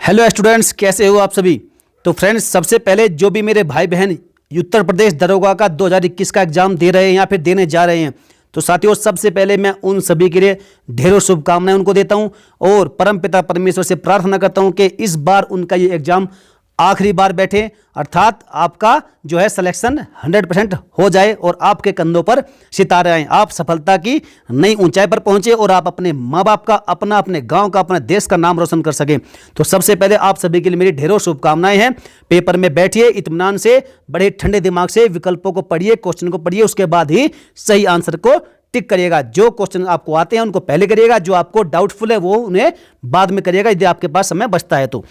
Hello students, कैसे हो आप सभी। तो फ्रेंड्स, सबसे पहले जो भी मेरे भाई बहन उत्तर प्रदेश दरोगा का 2021 का एग्जाम दे रहे हैं या फिर देने जा रहे हैं, तो साथियों सबसे पहले मैं उन सभी के लिए ढेरों शुभकामनाएं उनको देता हूं और परमपिता परमेश्वर से प्रार्थना करता हूं कि इस बार उनका ये एग्जाम आखिरी बार बैठे, अर्थात आपका जो है सिलेक्शन 100% हो जाए और आपके कंधों पर सितारे आए, आप सफलता की नई ऊंचाई पर पहुंचे और आप अपने माँ बाप का, अपने गांव का, अपने देश का नाम रोशन कर सकें। तो सबसे पहले आप सभी के लिए मेरी ढेरों शुभकामनाएं हैं। पेपर में बैठिए इत्मीनान से, बड़े ठंडे दिमाग से विकल्पों को पढ़िए, क्वेश्चन को पढ़िए, उसके बाद ही सही आंसर को टिक करिएगा। जो क्वेश्चन आपको आते हैं उनको पहले करिएगा, जो आपको डाउटफुल है वो उन्हें बाद में करिएगा यदि आपके पास समय बचता है तो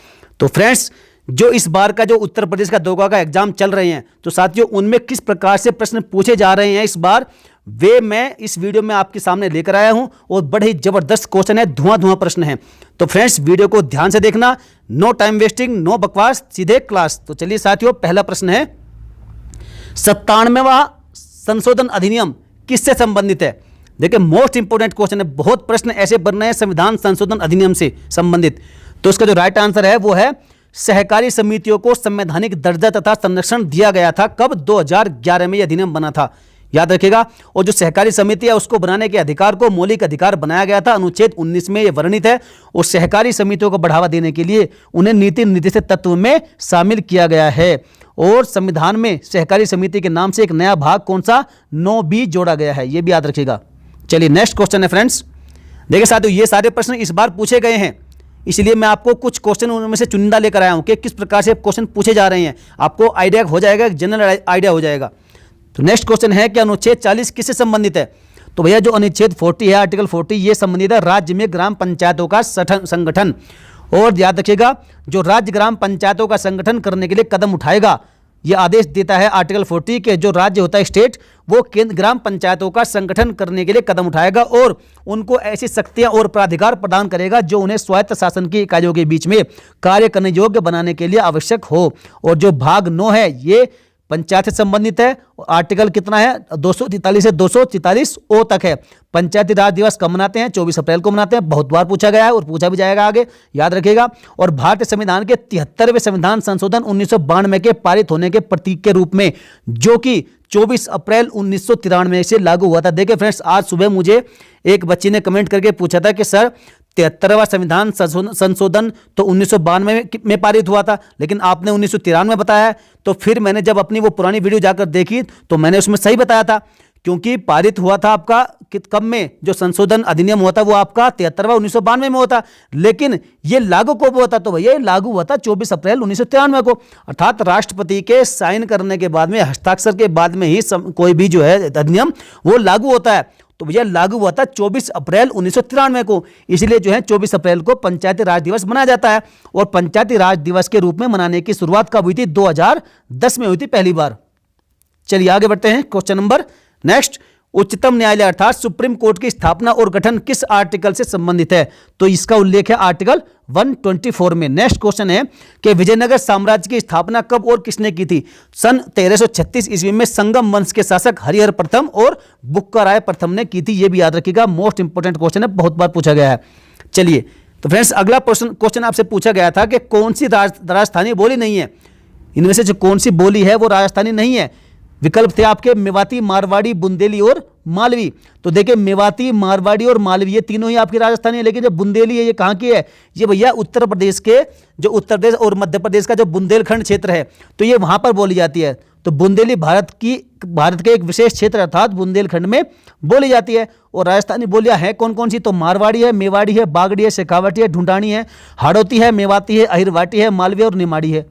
फ्रेंड्स, जो इस बार का जो उत्तर प्रदेश का दरोगा का एग्जाम चल रहे हैं, तो साथियों उनमें किस प्रकार से प्रश्न पूछे जा रहे हैं इस बार, वे मैं इस वीडियो में आपके सामने लेकर आया हूं और बड़े ही जबरदस्त क्वेश्चन है, धुआं प्रश्न है। तो फ्रेंड्स, वीडियो को ध्यान से देखना, नो टाइम वेस्टिंग, नो बकवास, सीधे क्लास। तो चलिए साथियों, पहला प्रश्न है 97वां संशोधन अधिनियम किससे संबंधित है। देखिए, मोस्ट इंपोर्टेंट क्वेश्चन है, बहुत प्रश्न ऐसे बन रहे हैं संविधान संशोधन अधिनियम से संबंधित। तो इसका जो राइट आंसर है वो है सहकारी समितियों को संवैधानिक दर्जा तथा संरक्षण दिया गया था। कब? 2011 में यह अधिनियम बना था, याद रखिएगा। और जो सहकारी समिति है उसको बनाने के अधिकार को मौलिक अधिकार बनाया गया था, अनुच्छेद 19 में यह वर्णित है। और सहकारी समितियों को बढ़ावा देने के लिए उन्हें नीति निर्देशित तत्व में शामिल किया गया है। और संविधान में सहकारी समिति के नाम से एक नया भाग कौन सा 9B जोड़ा गया है, यह भी याद रखिएगा। चलिए नेक्स्ट क्वेश्चन है फ्रेंड्स। देखिए साथियों, ये सारे प्रश्न इस बार पूछे गए हैं, इसलिए मैं आपको कुछ क्वेश्चन उनमें से चुनिंदा लेकर आया हूं कि किस प्रकार से क्वेश्चन पूछे जा रहे हैं, आपको आइडिया हो जाएगा, जनरल आइडिया हो जाएगा। तो नेक्स्ट क्वेश्चन है कि अनुच्छेद 40 किससे संबंधित है। तो भैया जो अनुच्छेद 40 है, आर्टिकल 40, ये संबंधित है राज्य में ग्राम पंचायतों का संगठन। और याद रखिएगा, जो राज्य ग्राम पंचायतों का संगठन करने के लिए कदम उठाएगा, यह आदेश देता है आर्टिकल 40 के जो राज्य होता है स्टेट, वो केंद्र ग्राम पंचायतों का संगठन करने के लिए कदम उठाएगा और उनको ऐसी शक्तियां और प्राधिकार प्रदान करेगा जो उन्हें स्वायत्त शासन की इकाइयों के बीच में कार्य करने योग्य बनाने के लिए आवश्यक हो। और जो भाग 9 है ये पंचायत से संबंधित है। आर्टिकल कितना है? 243 से 244 ओ तक है। पंचायती राज दिवस कब मनाते हैं? 24 अप्रैल को मनाते हैं। बहुत बार पूछा गया है और पूछा भी जाएगा आगे, याद रखिएगा। और भारतीय संविधान के 73वें संविधान संशोधन 1992 के पारित होने के प्रतीक के रूप में, जो कि 24 अप्रैल 1993 से लागू हुआ था। देखिए फ्रेंड्स, आज सुबह मुझे एक बच्ची ने कमेंट करके पूछा था कि सर 73वां संविधान संशोधन तो 1992 में पारित हुआ था, लेकिन आपने 1993 में बताया है। तो फिर मैंने जब अपनी वो पुरानी वीडियो जाकर देखी तो मैंने उसमें सही बताया था, क्योंकि पारित हुआ था आपका कब में, जो संशोधन अधिनियम हुआ था वो आपका 73वां 1992 में हुआ था, लेकिन ये लागू कब हुआ था? तो भैया लागू हुआ था 24 अप्रैल 1993 को, अर्थात राष्ट्रपति के साइन करने के बाद में, हस्ताक्षर के बाद में ही कोई भी जो है अधिनियम वो लागू होता है। तो भैया लागू हुआ था 24 अप्रैल 1993 को, इसलिए जो है 24 अप्रैल को पंचायती राज दिवस मनाया जाता है। और पंचायती राज दिवस के रूप में मनाने की शुरुआत कब हुई थी? 2010 में हुई थी पहली बार। चलिए आगे बढ़ते हैं, क्वेश्चन नंबर नेक्स्ट। उच्चतम न्यायालय अर्थात सुप्रीम कोर्ट की स्थापना और गठन किस आर्टिकल से संबंधित है? तो इसका उल्लेख है आर्टिकल 124 में। नेक्स्ट क्वेश्चन है कि विजयनगर साम्राज्य की स्थापना कब और किसने की थी? सन 1336 ईस्वी में संगम वंश के शासक हरिहर प्रथम और बुक्का राय प्रथम ने की थी। यह भी याद रखिएगा, मोस्ट इंपोर्टेंट क्वेश्चन है, बहुत बार पूछा गया है। चलिए तो फ्रेंड्स, अगला क्वेश्चन आपसे पूछा गया था कि कौन सी राजस्थानी बोली नहीं है। इनमें से जो कौन सी बोली है वो राजस्थानी नहीं है। विकल्प थे आपके मेवाती, मारवाड़ी, बुंदेली और मालवी। तो देखिए, मेवाती, मारवाड़ी और मालवी ये तीनों ही आपकी राजस्थानी है, लेकिन जो बुंदेली है ये कहाँ की है? ये भैया उत्तर प्रदेश के, जो उत्तर प्रदेश और मध्य प्रदेश का जो बुंदेलखंड क्षेत्र है, तो ये वहां पर बोली जाती है। तो बुंदेली भारत के एक विशेष क्षेत्र अर्थात बुंदेलखंड में बोली जाती है। और राजस्थानी बोलियां हैं कौन कौन सी? तो मारवाड़ी है, मेवाड़ी है, बागड़ी है, शेखावटी है, ढूंढानी है, हाड़ौती है, मेवाती है, अहिरवाटी है, मालवी और निमाड़ी है।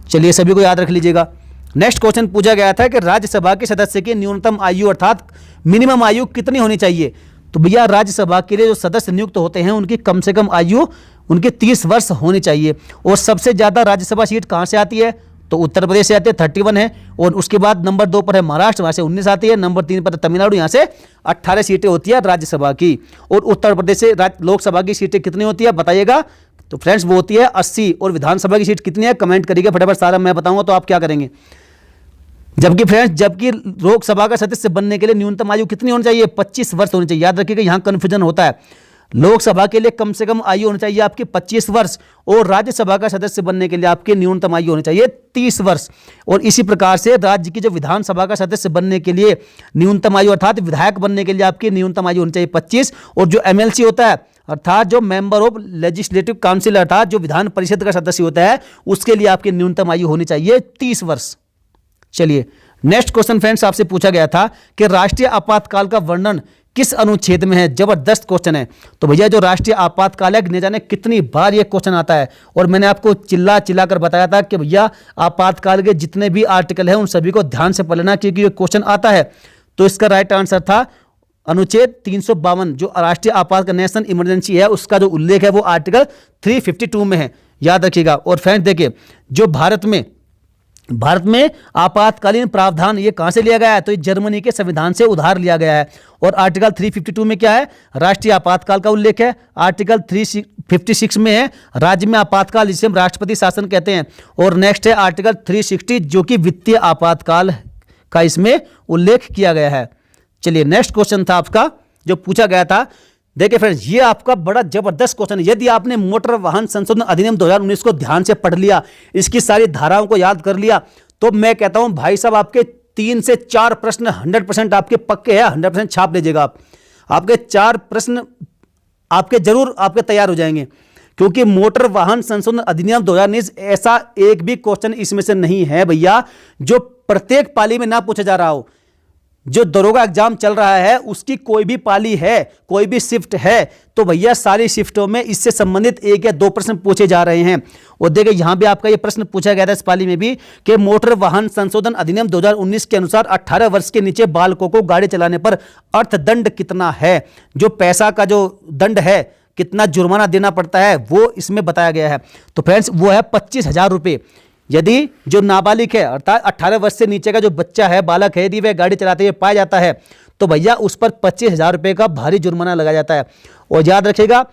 चलिए सभी को याद रख लीजिएगा। नेक्स्ट क्वेश्चन पूछा गया था कि राज्यसभा के सदस्य की न्यूनतम आयु अर्थात मिनिमम आयु कितनी होनी चाहिए? तो भैया राज्यसभा के लिए जो सदस्य नियुक्त होते हैं उनकी कम से कम आयु उनकी 30 वर्ष होनी चाहिए। और सबसे ज्यादा राज्यसभा सीट कहां से आती है? तो उत्तर प्रदेश से आती है, 31 है। और उसके बाद नंबर 2 पर है महाराष्ट्र, वहां से 19 आती है। नंबर 3 पर तमिलनाडु, यहाँ से 18 सीटें होती है राज्यसभा की। और उत्तर प्रदेश से लोकसभा की सीटें कितनी होती है बताइएगा? तो फ्रेंड्स वो होती है 80। और विधानसभा की सीट कितनी है? कमेंट करिएगा फटाफट, सारा मैं बताऊंगा तो आप क्या करेंगे। जबकि लोकसभा का सदस्य बनने के लिए न्यूनतम आयु कितनी होनी चाहिए? 25 वर्ष होनी चाहिए। याद रखिएगा, यहां कंफ्यूजन होता है। लोकसभा के लिए कम से कम आयु होनी चाहिए आपकी 25 वर्ष और राज्यसभा का सदस्य बनने के लिए आपकी न्यूनतम आयु होनी चाहिए 30 वर्ष। और इसी प्रकार से राज्य की जो विधानसभा का सदस्य बनने के लिए न्यूनतम आयु अर्थात विधायक बनने के लिए आपकी न्यूनतम आयु होनी चाहिए 25। और जो एमएलसी होता है अर्थात जो मेंबर ऑफ लेजिस्लेटिव काउंसिल अर्थात जो विधान परिषद का सदस्य होता है उसके लिए आपकी न्यूनतम आयु होनी चाहिए 30 वर्ष। चलिए नेक्स्ट क्वेश्चन फ्रेंड्स, आपसे पूछा गया था कि राष्ट्रीय आपातकाल का वर्णन किस अनुच्छेद में है। जबरदस्त क्वेश्चन है। तो भैया जो राष्ट्रीय आपातकाल है न जाने कितनी बार ये क्वेश्चन आता है और मैंने आपको चिल्ला चिल्ला कर बताया था कि भैया आपातकाल के जितने भी आर्टिकल हैं उन सभी को ध्यान से पढ़ लेना क्योंकि ये क्वेश्चन आता है। तो इसका राइट आंसर था अनुच्छेद 352 जो राष्ट्रीय आपातकाल नेशनल इमरजेंसी है उसका जो उल्लेख है वो आर्टिकल 352 में है, याद रखिएगा। और फ्रेंड्स देखिए जो भारत में आपातकालीन प्रावधान ये कहां से लिया गया है, तो ये जर्मनी के संविधान से उधार लिया गया है। और आर्टिकल 352 में क्या है, राष्ट्रीय आपातकाल का उल्लेख है। आर्टिकल 356 में है राज्य में आपातकाल जिसे हम राष्ट्रपति शासन कहते हैं। और नेक्स्ट है आर्टिकल 360 जो कि वित्तीय आपातकाल का इसमें उल्लेख किया गया है। चलिए नेक्स्ट क्वेश्चन था आपका जो पूछा गया था। देखिए फ्रेंड्स ये आपका बड़ा जबरदस्त क्वेश्चन है। यदि आपने मोटर वाहन संशोधन अधिनियम 2019 को ध्यान से पढ़ लिया, इसकी सारी धाराओं को याद कर लिया, तो मैं कहता हूं भाई साहब आपके 3 से 4 प्रश्न 100% आपके पक्के हैं, 100% छाप लीजिएगा आप। आपके 4 प्रश्न आपके जरूर आपके तैयार हो जाएंगे क्योंकि मोटर वाहन संशोधन अधिनियम 2019 ऐसा एक भी क्वेश्चन इसमें से नहीं है भैया जो प्रत्येक पाली में ना पूछा जा रहा हो। जो दरोगा एग्जाम चल रहा है उसकी कोई भी पाली है, कोई भी शिफ्ट है, तो भैया सारी शिफ्टों में इससे संबंधित 1 या 2 प्रश्न पूछे जा रहे हैं। और देखिए यहां भी आपका ये प्रश्न पूछा गया था इस पाली में भी कि मोटर वाहन संशोधन अधिनियम 2019 के अनुसार 18 वर्ष के नीचे बालकों को गाड़ी चलाने पर अर्थदंड कितना है, जो पैसा का जो दंड है कितना जुर्माना देना पड़ता है वो इसमें बताया गया है। तो फ्रेंड्स वो है 25,000 रुपये। यदि जो नाबालिग है अर्थात 18 वर्ष से नीचे का जो बच्चा है, बालक है, यदि वह गाड़ी चलाते हुए पाया जाता है तो भैया उस पर 25,000 रुपये का भारी जुर्माना लगाया जाता है। और याद रखिएगा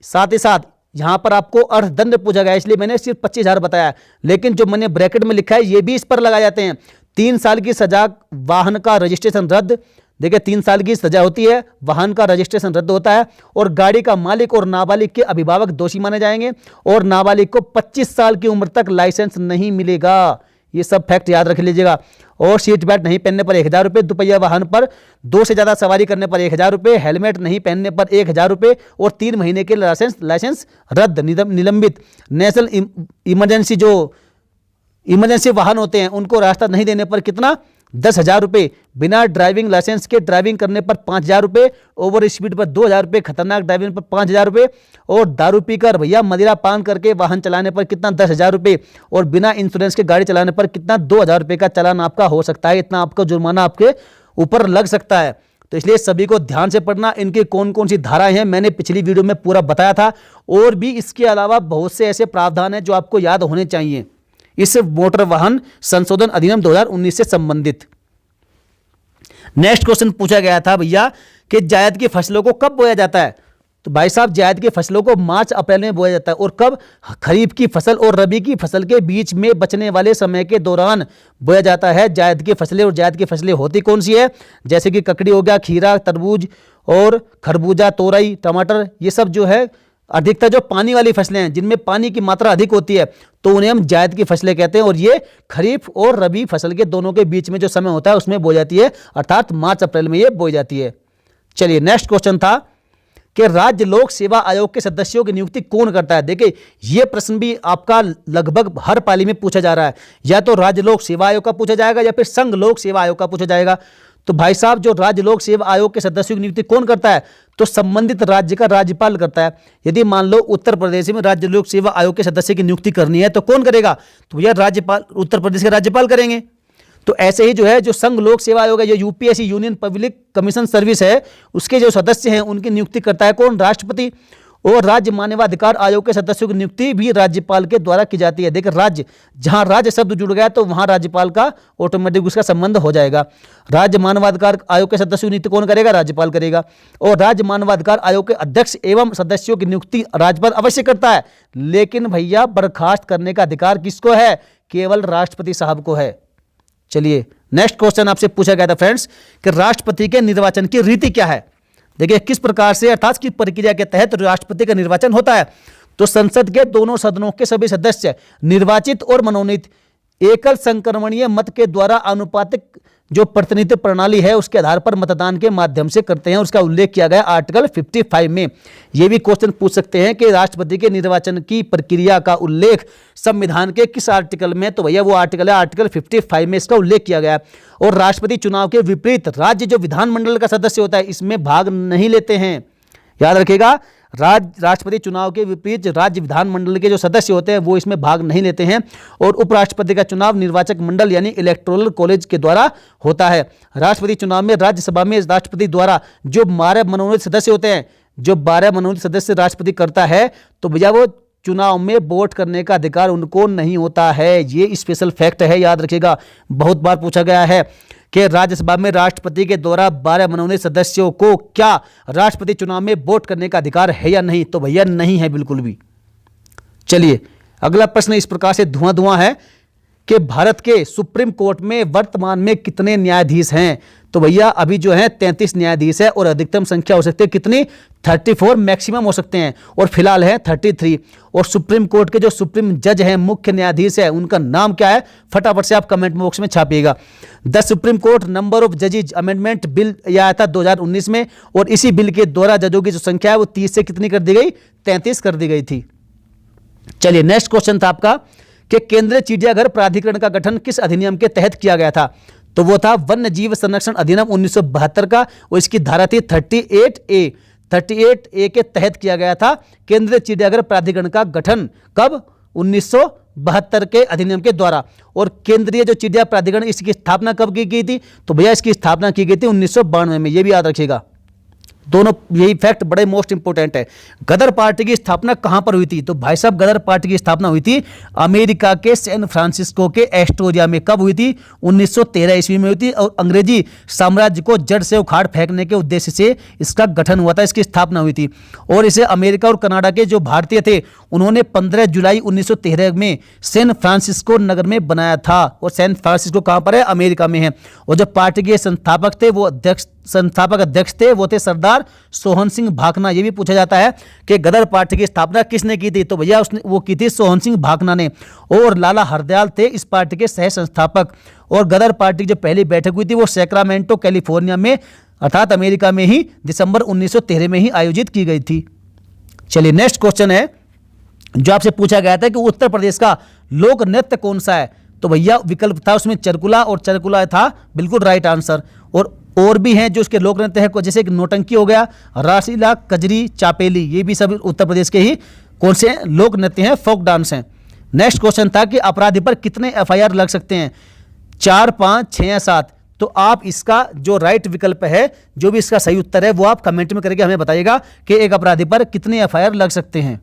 साथ ही साथ यहां पर आपको अर्थदंड पूछा गया इसलिए मैंने सिर्फ 25,000 बताया, लेकिन जो मैंने ब्रैकेट में लिखा है ये भी इस पर लगाए जाते हैं। 3 साल की सजा, वाहन का रजिस्ट्रेशन रद्द। देखिए 3 साल की सजा होती है, वाहन का रजिस्ट्रेशन रद्द होता है और गाड़ी का मालिक और नाबालिग के अभिभावक दोषी माने जाएंगे और नाबालिग को 25 साल की उम्र तक लाइसेंस नहीं मिलेगा। ये सब फैक्ट याद रख लीजिएगा। और सीट बेल्ट नहीं पहनने पर 1,000 रुपये, दुपहिया वाहन पर 2 से ज़्यादा सवारी करने पर 1,000 रुपये, हेलमेट नहीं पहनने पर 1,000 रुपये और 3 महीने के लाइसेंस रद्द, निलंबित। नेशनल इमरजेंसी जो इमरजेंसी वाहन होते हैं उनको रास्ता नहीं देने पर कितना, 10,000 रुपये। बिना ड्राइविंग लाइसेंस के ड्राइविंग करने पर 5,000 रुपये, ओवर स्पीड पर 2,000 रुपये, खतरनाक ड्राइविंग पर 5,000 रुपये और दारू पीकर भैया मदिरा पान करके वाहन चलाने पर कितना, 10,000 रुपये और बिना इंश्योरेंस के गाड़ी चलाने पर कितना, 2,000 रुपये का चालान आपका हो सकता है। इतना आपका जुर्माना आपके ऊपर लग सकता है। तो इसलिए सभी को ध्यान से पढ़ना। इनकी कौन कौन सी धाराएं हैं मैंने पिछली वीडियो में पूरा बताया था और भी इसके अलावा बहुत से ऐसे प्रावधान हैं जो आपको याद होने चाहिए इस मोटर वाहन संशोधन अधिनियम 2019 से संबंधित। नेक्स्ट क्वेश्चन पूछा गया था भैया कि जायद की फसलों को कब बोया जाता है। तो भाई साहब जायद की फसलों को मार्च अप्रैल में बोया जाता है। और कब, खरीफ की फसल और रबी की फसल के बीच में बचने वाले समय के दौरान बोया जाता है जायद की फसलें। और जायद की फसलें होती कौन सी है, जैसे कि ककड़ी हो गया, खीरा, तरबूज और खरबूजा, तोरई, टमाटर, ये सब जो है अधिकतर जो पानी वाली फसलें हैं जिनमें पानी की मात्रा अधिक होती है तो उन्हें हम जायद की फसलें कहते हैं। और ये खरीफ और रबी फसल के दोनों के बीच में जो समय होता है उसमें बोई जाती है, अर्थात मार्च अप्रैल में ये बोई जाती है। चलिए नेक्स्ट क्वेश्चन था कि राज्य लोक सेवा आयोग के सदस्यों की नियुक्ति कौन करता है। देखिए ये प्रश्न भी आपका लगभग हर पाली में पूछा जा रहा है, या तो राज्य लोक सेवा आयोग का पूछा जाएगा या फिर संघ लोक सेवा आयोग का पूछा जाएगा। तो भाई साहब जो राज्य लोक सेवा आयोग के सदस्यों की नियुक्ति कौन करता है, तो संबंधित राज्य का राज्यपाल करता है। यदि मान लो उत्तर प्रदेश में राज्य लोक सेवा आयोग के सदस्य की नियुक्ति करनी है तो कौन करेगा, तो भैया राज्यपाल, उत्तर प्रदेश के राज्यपाल करेंगे। तो ऐसे ही जो है जो संघ लोक सेवा आयोग है, जो UPSC union public commission service है, उसके जो सदस्य हैं उनकी नियुक्ति करता है कौन, राष्ट्रपति। और राज्य मानवाधिकार आयोग के सदस्यों की नियुक्ति भी राज्यपाल के द्वारा की जाती है। देखिए राज्य, जहां राज्य शब्द जुड़ गया तो वहां राज्यपाल का ऑटोमेटिक उसका संबंध हो जाएगा। राज्य मानवाधिकार आयोग के सदस्यों की नियुक्ति कौन करेगा, राज्यपाल करेगा। और राज्य मानवाधिकार आयोग के अध्यक्ष एवं सदस्यों की नियुक्ति राज्यपाल अवश्य करता है, लेकिन भैया बर्खास्त करने का अधिकार किसको है, केवल राष्ट्रपति साहब को है। चलिए नेक्स्ट क्वेश्चन आपसे पूछा गया था फ्रेंड्स कि राष्ट्रपति के निर्वाचन की रीति क्या है। देखिए किस प्रकार से अर्थात किस प्रक्रिया के तहत राष्ट्रपति का निर्वाचन होता है। तो संसद के दोनों सदनों के सभी सदस्य निर्वाचित और मनोनीत एकल संक्रमणीय मत के द्वारा आनुपातिक जो प्रतिनिधित्व प्रणाली है उसके आधार पर मतदान के माध्यम से करते हैं। उसका उल्लेख किया गया आर्टिकल 55 में। यह भी क्वेश्चन पूछ सकते हैं कि राष्ट्रपति के निर्वाचन की प्रक्रिया का उल्लेख संविधान के किस आर्टिकल में, तो भैया वो आर्टिकल है आर्टिकल 55 में इसका उल्लेख किया गया है। और राष्ट्रपति चुनाव के विपरीत राज्य जो विधानमंडल का सदस्य होता है इसमें भाग नहीं लेते हैं। याद रखिएगा, राष्ट्रपति चुनाव के विपरीत राज्य विधानमंडल के जो सदस्य होते हैं वो इसमें भाग नहीं लेते हैं। और उपराष्ट्रपति का चुनाव निर्वाचक मंडल यानी इलेक्टोरल कॉलेज के द्वारा होता है। राष्ट्रपति चुनाव में राज्यसभा में राष्ट्रपति द्वारा जो 12 मनोनीत सदस्य होते हैं, जो 12 मनोनीत सदस्य राष्ट्रपति करता है, तो भैया वो चुनाव में वोट करने का अधिकार उनको नहीं होता है। ये स्पेशल फैक्ट है, याद रखिएगा। बहुत बार पूछा गया है कि राज्यसभा में राष्ट्रपति के द्वारा 12 मनोनीत सदस्यों को क्या राष्ट्रपति चुनाव में वोट करने का अधिकार है या नहीं, तो भैया नहीं है बिल्कुल भी। चलिए अगला प्रश्न इस प्रकार से धुआं है कि भारत के सुप्रीम कोर्ट में वर्तमान में कितने न्यायाधीश हैं। तो भैया अभी जो है 33 न्यायाधीश है और अधिकतम संख्या हो सकती है कितनी, 34 मैक्सिमम हो सकते हैं, और फिलहाल है 33। और सुप्रीम कोर्ट के जो सुप्रीम जज हैं, मुख्य न्यायाधीश है, उनका नाम क्या है, फटाफट से आप कमेंट बॉक्स में छापिएगा। The Supreme Court number of जजेज अमेंडमेंट बिल यह आया था 2019 में, और इसी बिल के द्वारा जजों की जो संख्या है वो 30 से कितनी कर दी गई, 33 कर दी गई थी। चलिए नेक्स्ट क्वेश्चन था आपका कि केंद्रीय चिड़ियाघर प्राधिकरण का गठन किस अधिनियम के तहत किया गया था। तो वो था वन्य जीव संरक्षण अधिनियम 1972 का, और इसकी धारा थी 38A के तहत किया गया था केंद्रीय चिड़ियाघर प्राधिकरण का गठन। कब, 1972 के अधिनियम के द्वारा। और केंद्रीय जो चिड़िया प्राधिकरण इसकी स्थापना कब की गई थी, तो भैया इसकी स्थापना की गई थी 1992 में। ये भी याद रखिएगा, दोनों यही फैक्ट बड़े मोस्ट इंपोर्टेंट है। गदर पार्टी की स्थापना कहां पर हुई थी, तो भाई साहब गदर पार्टी की स्थापना हुई थी अमेरिका के सैन फ्रांसिस्को के एस्टोरिया में। कब हुई थी, 1913 ईस्वी में हुई थी, और अंग्रेजी साम्राज्य को जड़ से उखाड़ फेंकने के उद्देश्य से इसका गठन हुआ था, इसकी स्थापना हुई थी। और इसे अमेरिका और कनाडा के जो भारतीय थे उन्होंने 15 जुलाई 1913 में सैन फ्रांसिस्को नगर में बनाया था। और सैन फ्रांसिस्को कहां पर है, अमेरिका में है। और जो पार्टी के संस्थापक थे वो संस्थापक अध्यक्ष थे वो थे सरदार सोहन सिंह भाकना। ये भी पूछा जाता है कि गदर पार्टी की स्थापना किसने की थी, तो भैया उसने वो की थी सोहन सिंह भाकना ने। और लाला हरदयाल थे इस पार्टी के सह संस्थापक। और गदर पार्टी की जो पहली बैठक हुई थी वो सैक्रामेंटो कैलिफोर्निया में अर्थात अमेरिका में ही दिसंबर 1913 में ही आयोजित की गई थी। चलिए नेक्स्ट क्वेश्चन है जो आपसे पूछा गया था कि उत्तर प्रदेश का लोक नृत्य कौन सा है। तो भैया विकल्प था उसमें चरकुला, और चरकुला था बिल्कुल राइट आंसर। और भी हैं जो उसके लोक नृत्य है, जैसे कि नौटंकी हो गया, रासलीला, कजरी, चापेली, ये भी सब उत्तर प्रदेश के ही कौन से लोक नृत्य हैं, फोक डांस हैं। नेक्स्ट क्वेश्चन था कि अपराधी पर कितने FIR लग सकते हैं, 4, 5, 6 या 7। तो आप इसका जो राइट विकल्प है, जो भी इसका सही उत्तर है वो आप कमेंट में करके हमें बताइएगा कि एक अपराधी पर कितने FIR लग सकते हैं।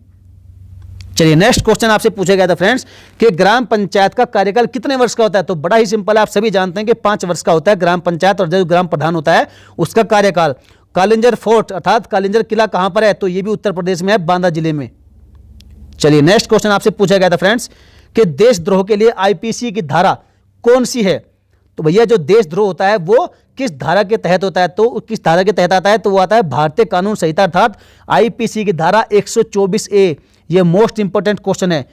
चलिए नेक्स्ट क्वेश्चन आपसे पूछा गया था फ्रेंड्स कि ग्राम पंचायत का कार्यकाल कितने वर्ष का होता है। तो बड़ा ही सिंपल है, आप सभी जानते हैं कि 5 वर्ष का होता है ग्राम पंचायत, और जो ग्राम प्रधान होता है उसका कार्यकाल। कालिंजर फोर्ट अर्थात कालिंजर किला कहां पर है, तो ये भी उत्तर प्रदेश में है, बांदा जिले में। चलिए नेक्स्ट क्वेश्चन आपसे पूछा गया था फ्रेंड्स कि देशद्रोह के लिए IPC की धारा कौन सी है। तो भैया जो देशद्रोह होता है वो किस धारा के तहत होता है, तो किस धारा के तहत आता है, तो वो आता है भारतीय कानून संहिता अर्थात IPC की धारा 124A। ये मोस्ट इंपोर्टेंट क्वेश्चन है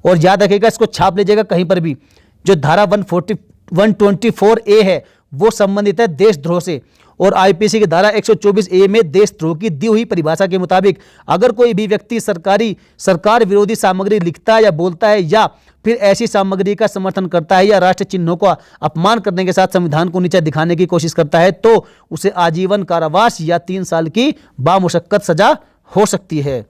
और याद रखिएगा, इसको छाप लीजिएगा कहीं पर भी। जो धारा 124A है वो संबंधित है देशद्रोह से, और IPC की धारा 124A में देशद्रोह की दी हुई परिभाषा के मुताबिक अगर कोई भी व्यक्ति सरकार विरोधी सामग्री लिखता है या बोलता है, या फिर ऐसी सामग्री का समर्थन करता है, या राष्ट्र चिन्हों का अपमान करने के साथ संविधान को नीचा दिखाने की कोशिश करता है, तो उसे आजीवन कारावास या 3 साल की बामुशक्कत सजा हो सकती है।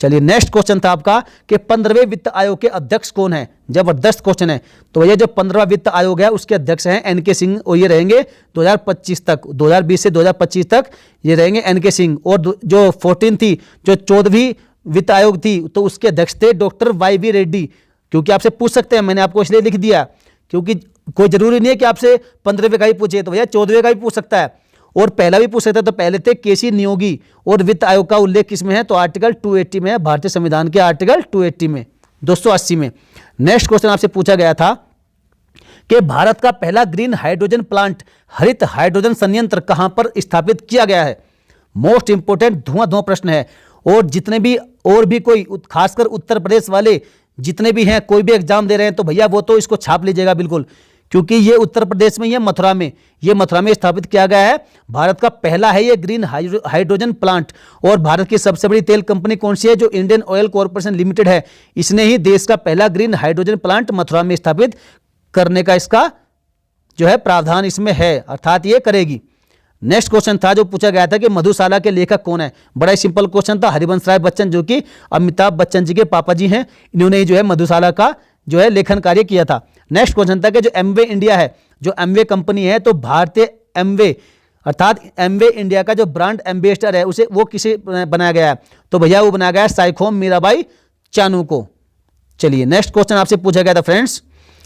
चलिए नेक्स्ट क्वेश्चन था आपका कि 15वें वित्त आयोग के अध्यक्ष कौन है। जबरदस्त क्वेश्चन है। तो ये जो 15वां वित्त आयोग है उसके अध्यक्ष हैं NK सिंह, और ये रहेंगे 2025 तक, 2020 से 2025 तक ये रहेंगे NK सिंह। और जो 14 थी, जो 14वीं वित्त आयोग थी, तो उसके अध्यक्ष थे डॉक्टर YV रेड्डी। क्योंकि आपसे पूछ सकते हैं, मैंने आपको इसलिए लिख दिया क्योंकि कोई जरूरी नहीं है कि आपसे 15वें का ही पूछे, तो भैया 14वें का भी पूछ सकता है, और पहला भी पूछ सकता है। तो पहले थे KC नियोगी, और वित्त आयोग का उल्लेख किसमें है, तो आर्टिकल 280 में है, भारतीय संविधान के आर्टिकल 280 में, 280 में। नेक्स्ट क्वेश्चन आपसे पूछा गया था कि भारत का पहला ग्रीन हाइड्रोजन प्लांट, हरित हाइड्रोजन संयंत्र कहां पर स्थापित किया गया है। मोस्ट इंपोर्टेंट धुआं प्रश्न है। और जितने भी और भी कोई खासकर उत्तर प्रदेश वाले जितने भी हैं, कोई भी एग्जाम दे रहे हैं तो भैया वो तो इसको छाप लीजिएगा बिल्कुल, क्योंकि ये उत्तर प्रदेश में, ये मथुरा में स्थापित किया गया है। भारत का पहला है ये ग्रीन हाइड्रोजन प्लांट। और भारत की सबसे बड़ी तेल कंपनी कौन सी है? जो इंडियन ऑयल कॉर्पोरेशन लिमिटेड है, इसने ही देश का पहला ग्रीन हाइड्रोजन प्लांट मथुरा में स्थापित करने का इसका जो है प्रावधान इसमें है, अर्थात ये करेगी। नेक्स्ट क्वेश्चन था जो पूछा गया था कि मधुशाला के लेखक कौन है? बड़ा ही सिंपल क्वेश्चन था, हरिवंश राय बच्चन, जो कि अमिताभ बच्चन जी के पापा जी हैं। इन्होंने जो है मधुशाला का जो है लेखन कार्य किया था। नेक्स्ट क्वेश्चन था कि जो एमवे इंडिया है, जो एमवे कंपनी है, तो भारतीय एमवे अर्थात एमवे इंडिया का जो ब्रांड एम्बेसडर है उसे वो किसे बनाया गया है? तो भैया वो बनाया गया है साइखोम मीराबाई चानू को। चलिए नेक्स्ट क्वेश्चन आपसे पूछा गया था फ्रेंड्स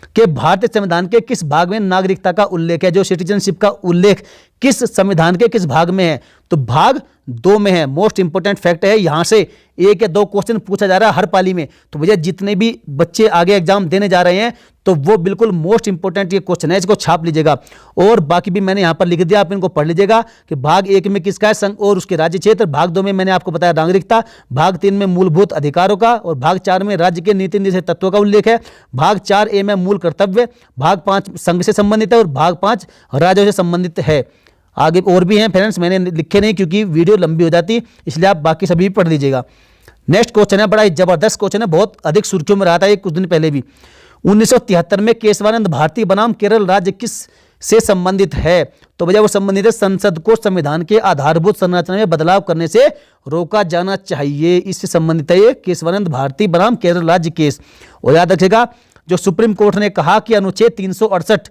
कि भारतीय संविधान के किस भाग में नागरिकता का उल्लेख है? जो सिटीजनशिप का उल्लेख किस संविधान के किस भाग में है? तो भाग 2 में है। मोस्ट इंपोर्टेंट फैक्ट है, यहां से 1 या 2 क्वेश्चन पूछा जा रहा है हर पाली में। तो भैया जितने भी बच्चे आगे एग्जाम देने जा रहे हैं तो वो बिल्कुल मोस्ट इंपोर्टेंट ये क्वेश्चन है, इसको छाप लीजिएगा। और बाकी भी मैंने यहां पर लिख दिया, आप इनको पढ़ लीजिएगा कि भाग 1 में किसका है? संघ और उसके राज्य क्षेत्र। भाग 2 में मैंने आपको बताया नागरिकता। भाग 3 में मूलभूत अधिकारों का। और भाग 4 में राज्य के नीति निर्देशक तत्वों का उल्लेख है। भाग 4A में मूल कर्तव्य। भाग 5 संघ से संबंधित है और भाग 5 राज्यों से संबंधित है। आगे और भी हैं फ्रेंड्स, मैंने लिखे नहीं क्योंकि वीडियो लंबी हो जाती, इसलिए आप बाकी सभी पढ़ लीजिएगा। नेक्स्ट क्वेश्चन है, बड़ा ही जबरदस्त क्वेश्चन है, बहुत अधिक सुर्खियों में रहा था ये कुछ दिन पहले भी। 1973 में केशवानंद भारती बनाम केरल राज्य किस से संबंधित है? तो भैया वो संबंधित है संसद को संविधान के आधारभूत संरचना में बदलाव करने से रोका जाना चाहिए, इससे संबंधित है ये केशवानंद भारती बनाम केरल राज्य केस। और याद रखिएगा जो सुप्रीम कोर्ट ने कहा कि अनुच्छेद 368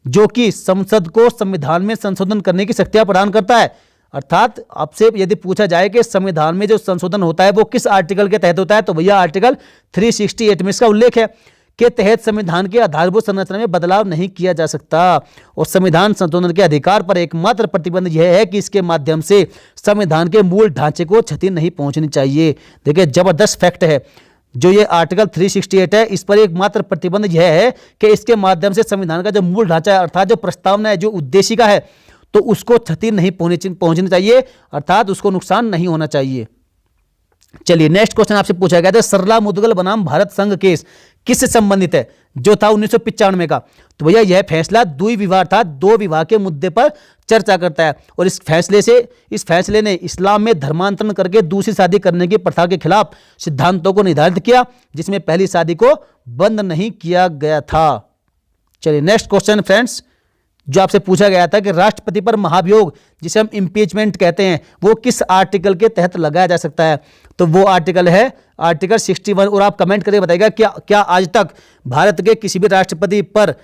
जो कि संसद को संविधान में संशोधन करने की शक्तियां प्रदान करता है, अर्थात आपसे यदि पूछा जाए कि संविधान में जो संशोधन होता है वो किस आर्टिकल के तहत होता है, तो भैया आर्टिकल 368 में इसका उल्लेख है के तहत संविधान के आधारभूत संरचना में बदलाव नहीं किया जा सकता। और संविधान संशोधन के अधिकार पर एकमात्र प्रतिबंध यह है कि इसके माध्यम से संविधान के मूल ढांचे को क्षति नहीं पहुंचनी चाहिए। देखिए जबरदस्त फैक्ट है, जो ये आर्टिकल 368 है, इस पर एकमात्र प्रतिबंध यह है कि इसके माध्यम से संविधान का जो मूल ढांचा है, अर्थात जो प्रस्तावना है, जो उद्देशिका है, तो उसको क्षति नहीं पहुंचनी चाहिए, अर्थात उसको नुकसान नहीं होना चाहिए। चलिए नेक्स्ट क्वेश्चन आपसे पूछा गया था सरला मुदगल बनाम भारत संघ केस किससे संबंधित है? जो था 1995 का। तो भैया यह फैसला द्विविवाह था, 2 विवाह के मुद्दे पर चर्चा करता है। और इस फैसले ने इस्लाम में धर्मांतरण करके दूसरी शादी करने की प्रथा के खिलाफ सिद्धांतों को निर्धारित किया, जिसमें पहली शादी को बंद नहीं किया गया था। चलिए नेक्स्ट क्वेश्चन फ्रेंड्स जो आपसे पूछा गया था कि राष्ट्रपति पर महाभियोग जिसे हम इम्पीचमेंट कहते हैं वो किस आर्टिकल के तहत लगाया जा सकता है? तो वो आर्टिकल है आर्टिकल 61। और आप कमेंट करके बताइएगा क्या आज तक भारत के किसी भी राष्ट्रपति पर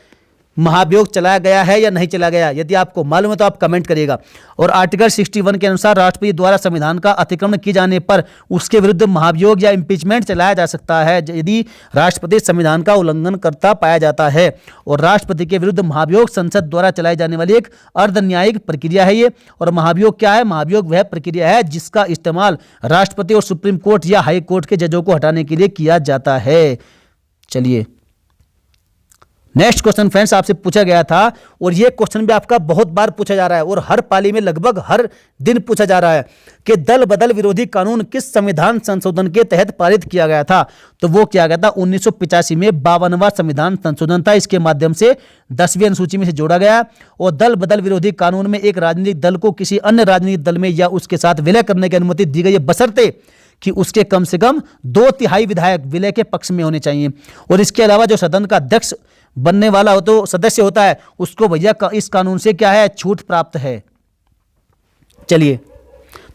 महाभियोग चलाया गया है या नहीं चलाया गया? यदि आपको मालूम है तो आप कमेंट करिएगा। और आर्टिकल 61 के अनुसार राष्ट्रपति द्वारा संविधान का अतिक्रमण किए जाने पर उसके विरुद्ध महाभियोग या इम्पीचमेंट चलाया जा सकता है यदि राष्ट्रपति संविधान का उल्लंघन करता पाया जाता है। और राष्ट्रपति के विरुद्ध महाभियोग संसद द्वारा चलाई जाने वाली एक अर्ध न्यायिक प्रक्रिया है ये। और महाभियोग क्या है? महाभियोग वह प्रक्रिया है जिसका इस्तेमाल राष्ट्रपति और सुप्रीम कोर्ट या हाई कोर्ट के जजों को हटाने के लिए किया जाता है। चलिए नेक्स्ट क्वेश्चन फ्रेंड्स आपसे पूछा गया था और यह क्वेश्चन भी आपका बहुत बार पूछा जा रहा है और हर पाली में लगभग हर दिन पूछा जा रहा है कि दल बदल विरोधी कानून किस संविधान संशोधन के तहत पारित किया गया था? तो वो किया गया था 1985 में 52वां संविधान संशोधन था। इसके माध्यम से 10वीं अनुसूची में से जोड़ा गया। और दल बदल विरोधी कानून में एक राजनीतिक दल को किसी अन्य राजनीतिक दल में या उसके साथ विलय करने की अनुमति दी गई है, बशर्ते कि उसके कम से कम 2/3 विधायक विलय के पक्ष में होने चाहिए। और इसके अलावा जो सदन का अध्यक्ष बनने वाला हो तो सदस्य होता है उसको भैया इस कानून से क्या है? छूट प्राप्त है। चलिए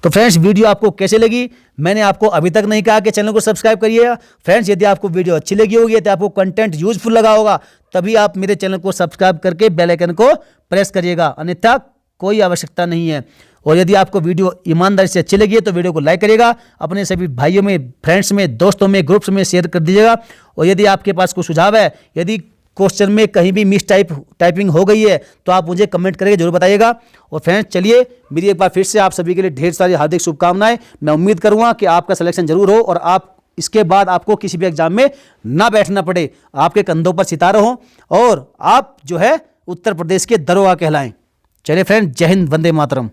तो फ्रेंड्स वीडियो आपको कैसे लगी? मैंने आपको अभी तक नहीं कहा कि चैनल को सब्सक्राइब करिएगा। फ्रेंड्स यदि आपको वीडियो अच्छी लगी होगी तो आपको कंटेंट यूजफुल लगा होगा तभी आप मेरे चैनल को सब्सक्राइब करके बेल आइकन को प्रेस करिएगा, अन्यथा कोई आवश्यकता नहीं है। और यदि आपको वीडियो ईमानदारी से अच्छी लगी है तो वीडियो को लाइक करिएगा, अपने सभी भाइयों में, फ्रेंड्स में, दोस्तों में, ग्रुप्स में शेयर कर दीजिएगा। और यदि आपके पास कोई सुझाव है, यदि क्वेश्चन में कहीं भी मिस टाइपिंग हो गई है तो आप मुझे कमेंट करके जरूर बताइएगा। और फ्रेंड्स चलिए मेरी एक बार फिर से आप सभी के लिए ढेर सारी हार्दिक शुभकामनाएं। मैं उम्मीद करूंगा कि आपका सिलेक्शन जरूर हो और आप इसके बाद आपको किसी भी एग्जाम में ना बैठना पड़े, आपके कंधों पर सितारा हो और आप जो है उत्तर प्रदेश के दरोगा कहलाएं। चलिए फ्रेंड्स, जय हिंद, वंदे मातरम।